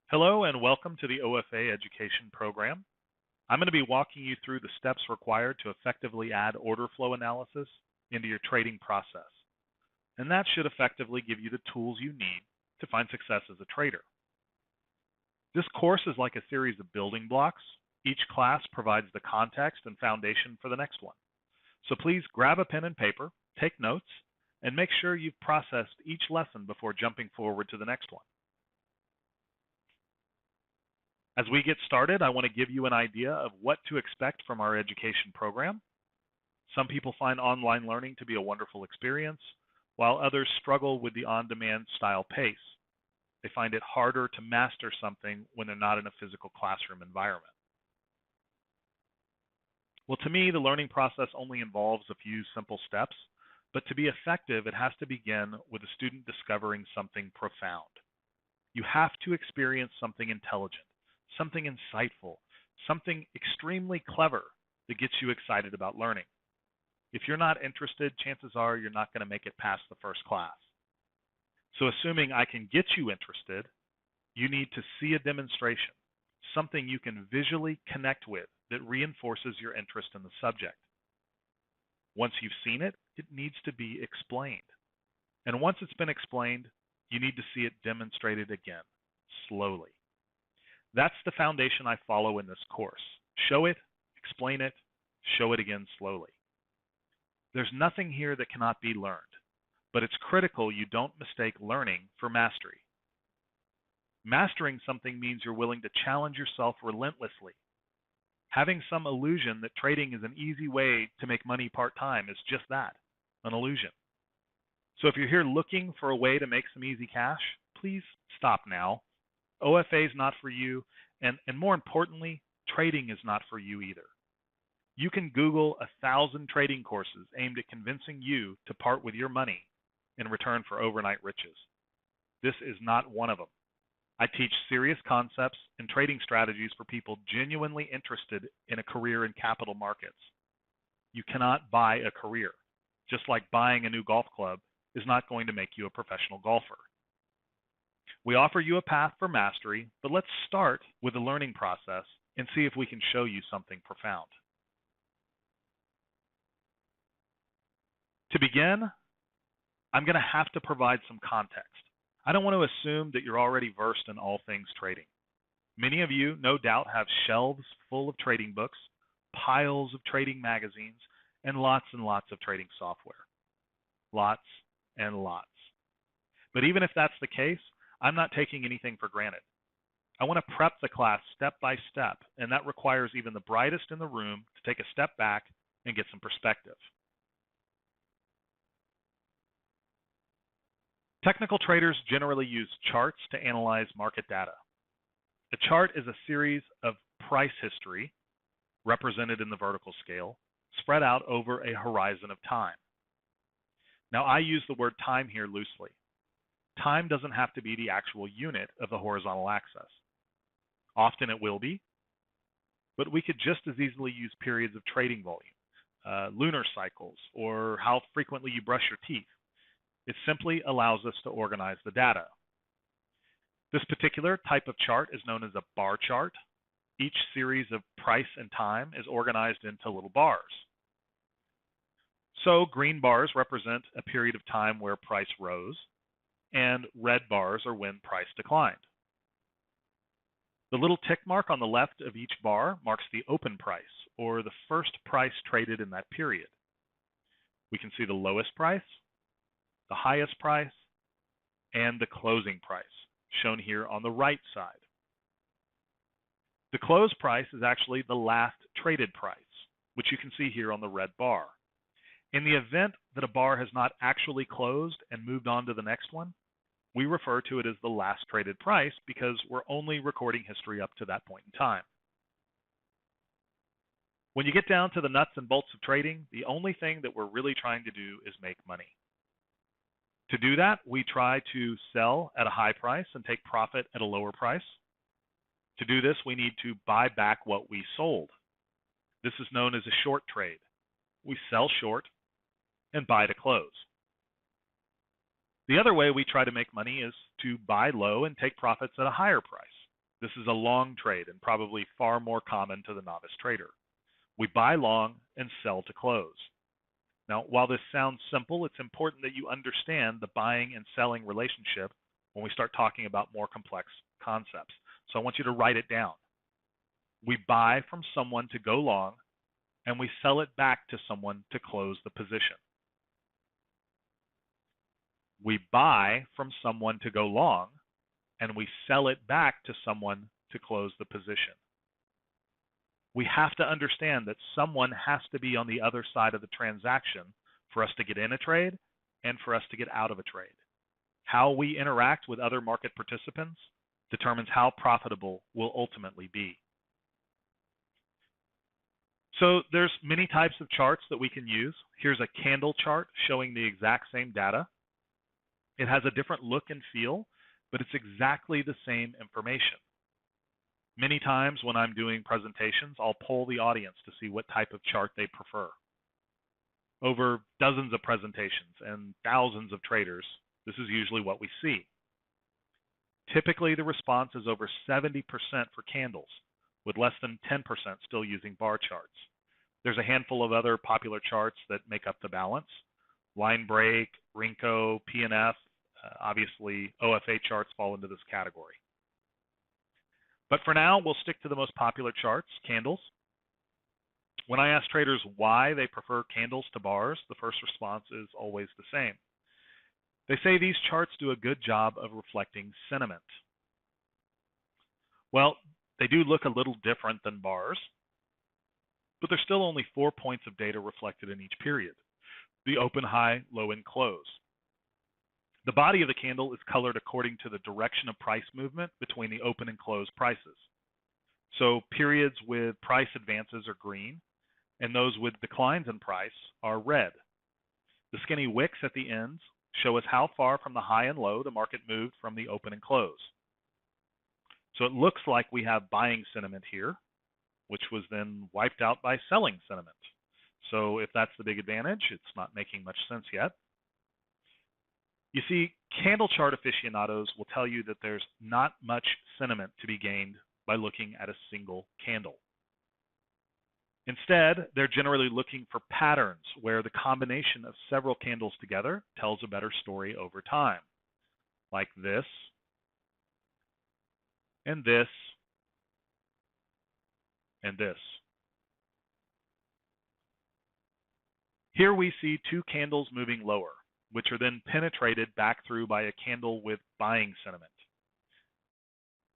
Hello and welcome to the OFA Education Program. I'm going to be walking you through the steps required to effectively add order flow analysis into your trading process. And that should effectively give you the tools you need to find success as a trader. This course is like a series of building blocks. Each class provides the context and foundation for the next one. So please grab a pen and paper, take notes, and make sure you've processed each lesson before jumping forward to the next one. As we get started, I want to give you an idea of what to expect from our education program. Some people find online learning to be a wonderful experience, while others struggle with the on-demand style pace. They find it harder to master something when they're not in a physical classroom environment. Well, to me, the learning process only involves a few simple steps, but to be effective, it has to begin with a student discovering something profound. You have to experience something intelligent, something insightful, something extremely clever that gets you excited about learning. If you're not interested, chances are you're not going to make it past the first class. So assuming I can get you interested, you need to see a demonstration, something you can visually connect with that reinforces your interest in the subject. Once you've seen it, it needs to be explained. And once it's been explained, you need to see it demonstrated again, slowly. That's the foundation I follow in this course. Show it, explain it, show it again slowly. There's nothing here that cannot be learned, but it's critical you don't mistake learning for mastery. Mastering something means you're willing to challenge yourself relentlessly. Having some illusion that trading is an easy way to make money part-time is just that, an illusion. So if you're here looking for a way to make some easy cash, please stop now. OFA is not for you, and more importantly, trading is not for you either. You can Google 1,000 trading courses aimed at convincing you to part with your money in return for overnight riches. This is not one of them. I teach serious concepts and trading strategies for people genuinely interested in a career in capital markets. You cannot buy a career, just like buying a new golf club is not going to make you a professional golfer. We offer you a path for mastery, but let's start with the learning process and see if we can show you something profound. To begin, I'm going to have to provide some context. I don't want to assume that you're already versed in all things trading. Many of you, no doubt, have shelves full of trading books, piles of trading magazines, and lots of trading software. Lots and lots. But even if that's the case, I'm not taking anything for granted. I want to prep the class step by step, and that requires even the brightest in the room to take a step back and get some perspective. Technical traders generally use charts to analyze market data. A chart is a series of price history, represented in the vertical scale, spread out over a horizon of time. Now, I use the word time here loosely. Time doesn't have to be the actual unit of the horizontal axis. Often it will be, but we could just as easily use periods of trading volume, lunar cycles, or how frequently you brush your teeth. It simply allows us to organize the data. This particular type of chart is known as a bar chart. Each series of price and time is organized into little bars. So green bars represent a period of time where price rose, and red bars are when price declined. The little tick mark on the left of each bar marks the open price, or the first price traded in that period. We can see the lowest price, the highest price, and the closing price, shown here on the right side. The close price is actually the last traded price, which you can see here on the red bar. In the event that a bar has not actually closed and moved on to the next one, we refer to it as the last traded price because we're only recording history up to that point in time. When you get down to the nuts and bolts of trading, the only thing that we're really trying to do is make money. To do that, we try to sell at a high price and take profit at a lower price. To do this, we need to buy back what we sold. This is known as a short trade. We sell short and buy to close. The other way we try to make money is to buy low and take profits at a higher price. This is a long trade and probably far more common to the novice trader. We buy long and sell to close. Now, while this sounds simple, it's important that you understand the buying and selling relationship when we start talking about more complex concepts. So I want you to write it down. We buy from someone to go long, and we sell it back to someone to close the position. We buy from someone to go long, and we sell it back to someone to close the position. We have to understand that someone has to be on the other side of the transaction for us to get in a trade and for us to get out of a trade. How we interact with other market participants determines how profitable we'll ultimately be. So there's many types of charts that we can use. Here's a candle chart showing the exact same data. It has a different look and feel, but it's exactly the same information. Many times when I'm doing presentations, I'll poll the audience to see what type of chart they prefer. Over dozens of presentations and thousands of traders, this is usually what we see. Typically, the response is over 70% for candles, with less than 10% still using bar charts. There's a handful of other popular charts that make up the balance. Line break, Rinko, PNF, obviously OFA charts fall into this category. But for now, we'll stick to the most popular charts, candles. When I ask traders why they prefer candles to bars, the first response is always the same. They say these charts do a good job of reflecting sentiment. Well, they do look a little different than bars, but there's still only 4 points of data reflected in each period: the open, high, low, and close. The body of the candle is colored according to the direction of price movement between the open and close prices. So periods with price advances are green, and those with declines in price are red. The skinny wicks at the ends show us how far from the high and low the market moved from the open and close. So it looks like we have buying sentiment here, which was then wiped out by selling sentiment. So if that's the big advantage, it's not making much sense yet. You see, candle chart aficionados will tell you that there's not much sentiment to be gained by looking at a single candle. Instead, they're generally looking for patterns where the combination of several candles together tells a better story over time, like this, and this, and this. Here we see two candles moving lower, which are then penetrated back through by a candle with buying sentiment.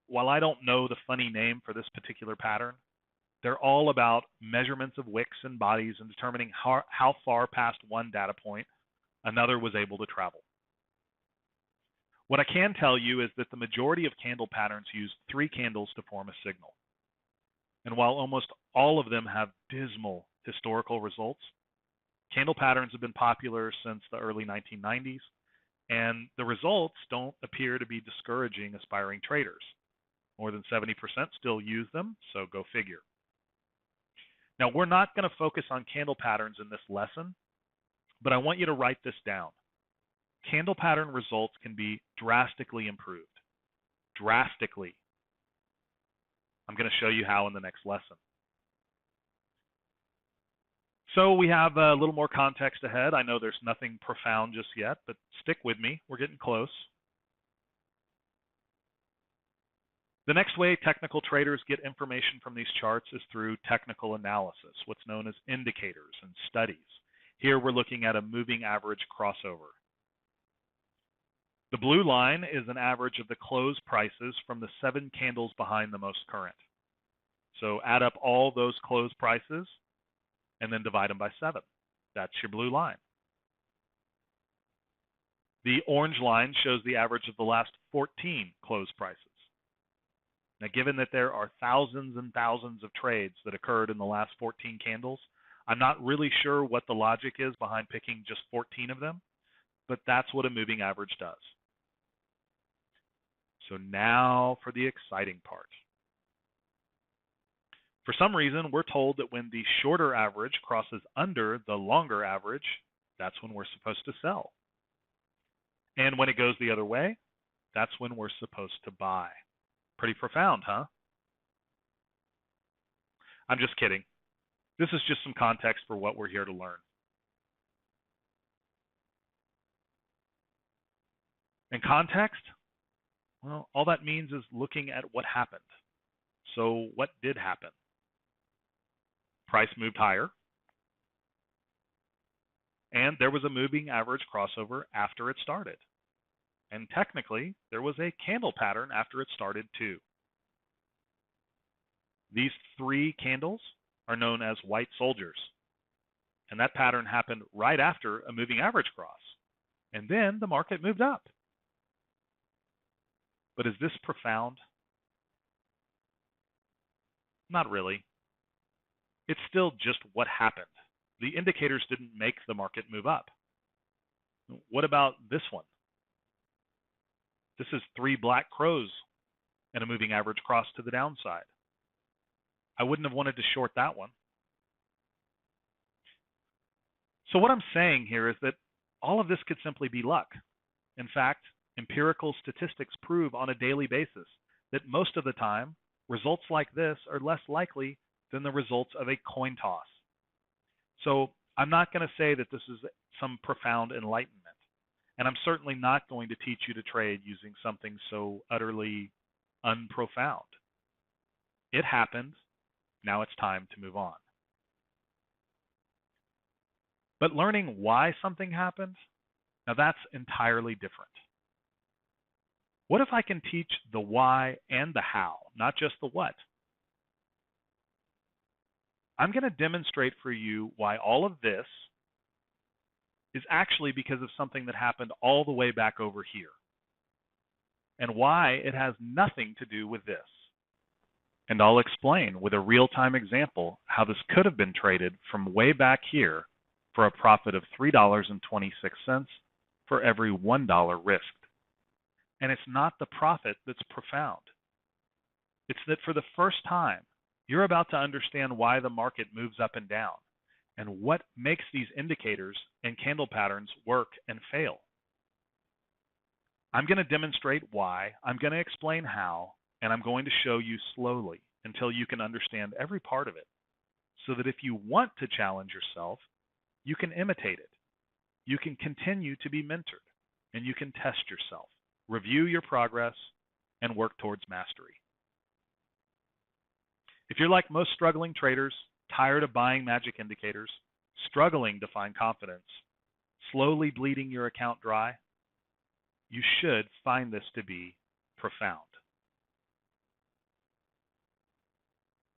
While I don't know the funny name for this particular pattern, they're all about measurements of wicks and bodies and determining how far past one data point another was able to travel. What I can tell you is that the majority of candle patterns use 3 candles to form a signal. And while almost all of them have dismal historical results, candle patterns have been popular since the early 1990s, and the results don't appear to be discouraging aspiring traders. More than 70% still use them, so go figure. Now, we're not going to focus on candle patterns in this lesson, but I want you to write this down. Candle pattern results can be drastically improved. Drastically. I'm going to show you how in the next lesson. So we have a little more context ahead. I know there's nothing profound just yet, but stick with me. We're getting close. The next way technical traders get information from these charts is through technical analysis, what's known as indicators and studies. Here we're looking at a moving average crossover. The blue line is an average of the close prices from the 7 candles behind the most current. So add up all those close prices and then divide them by 7. That's your blue line. The orange line shows the average of the last 14 close prices. Now, given that there are thousands and thousands of trades that occurred in the last 14 candles, I'm not really sure what the logic is behind picking just 14 of them, but that's what a moving average does. So now for the exciting part. For some reason, we're told that when the shorter average crosses under the longer average, that's when we're supposed to sell. And when it goes the other way, that's when we're supposed to buy. Pretty profound, huh? I'm just kidding. This is just some context for what we're here to learn. And context? Well, all that means is looking at what happened. So what did happen? Price moved higher, and there was a moving average crossover after it started. And technically, there was a candle pattern after it started too. These three candles are known as white soldiers. And that pattern happened right after a moving average cross. And then the market moved up. But is this profound? Not really. It's still just what happened. The indicators didn't make the market move up. What about this one? This is three black crows and a moving average cross to the downside. I wouldn't have wanted to short that one. So what I'm saying here is that all of this could simply be luck. In fact, empirical statistics prove on a daily basis that most of the time, results like this are less likely than the results of a coin toss. So I'm not going to say that this is some profound enlightenment. And I'm certainly not going to teach you to trade using something so utterly unprofound. It happened. Now it's time to move on. But learning why something happened, now that's entirely different. What if I can teach the why and the how, not just the what? I'm going to demonstrate for you why all of this is actually because of something that happened all the way back over here, and why it has nothing to do with this. And I'll explain with a real-time example how this could have been traded from way back here for a profit of $3.26 for every $1 risked. And it's not the profit that's profound. It's that for the first time, you're about to understand why the market moves up and down, and what makes these indicators and candle patterns work and fail. I'm going to demonstrate why, I'm going to explain how, and I'm going to show you slowly until you can understand every part of it, so that if you want to challenge yourself, you can imitate it. You can continue to be mentored, and you can test yourself, review your progress, and work towards mastery. If you're like most struggling traders, tired of buying magic indicators, struggling to find confidence, slowly bleeding your account dry, you should find this to be profound.